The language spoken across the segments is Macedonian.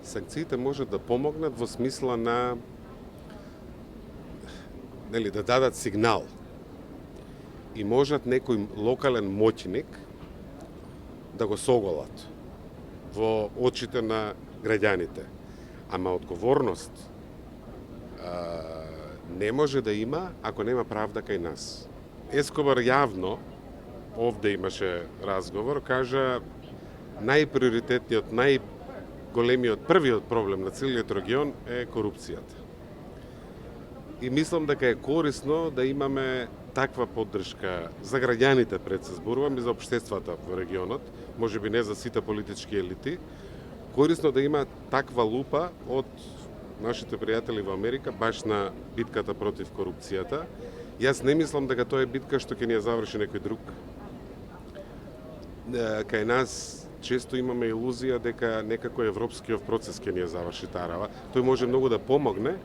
Санкциите можат да помогнат во смисла на да дадат сигнал и можат некој локален моќник да го соголат во очите на граѓаните. Ама одговорност не може да има ако нема правда кај нас. Ескобар јавно, овде имаше разговор, кажа најприоритетниот, најголемиот, првиот проблем на целиот регион е корупцијата. И мислам дека е корисно да имаме таква поддршка за граѓаните, пред се зборувам, и за општествата во регионот, можеби не за сите политички елити. Корисно да има таква лупа од нашите пријатели во Америка баш на битката против корупцијата. Јас не мислам дека тоа е битка што ќе ни ја заврши некој друг. Кај нас често имаме илузија дека некако европскиот процес ќе ни ја заврши таа работа. Тој може многу да помогне,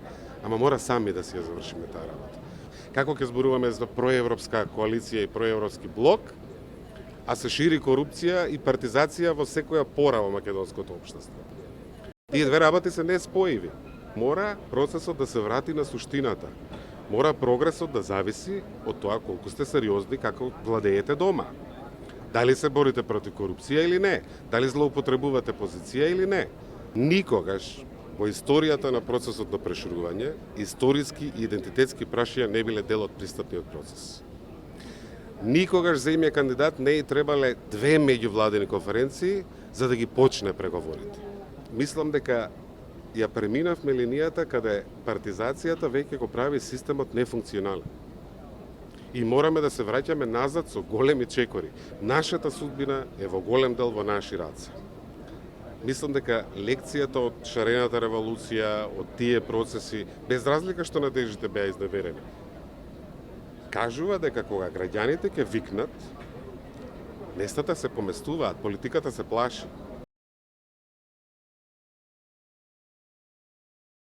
ама мора сами да си ја завршиме таа работа. Како ќе зборуваме за проевропска коалиција и проевропски блок, а се шири корупција и партизација во секоја пора во македонското општество. Тие две работи се неспоиви. Мора процесот да се врати на суштината. Мора прогресот да зависи од тоа колку сте сериозни како владеете дома. Дали се борите против корупција или не? Дали злоупотребувате позиција или не? Никогаш во историјата на процесот на преширување, историски и идентитетски прашања не биле дел од пристапниот процес. Никогаш земја кандидат не и требале две меѓувладени конференции за да ги почне преговорите. Мислам дека ја преминавме линијата каде партизацијата веќе го прави системот нефункционален. И мораме да се враќаме назад со големи чекори. Нашата судбина е во голем дел во наши раце. Мислам дека лекцијата од шарената револуција, од тие процеси, без разлика што надежите беа изневерени, кажува дека кога граѓаните ќе викнат, местата се поместуваат, политиката се плаши.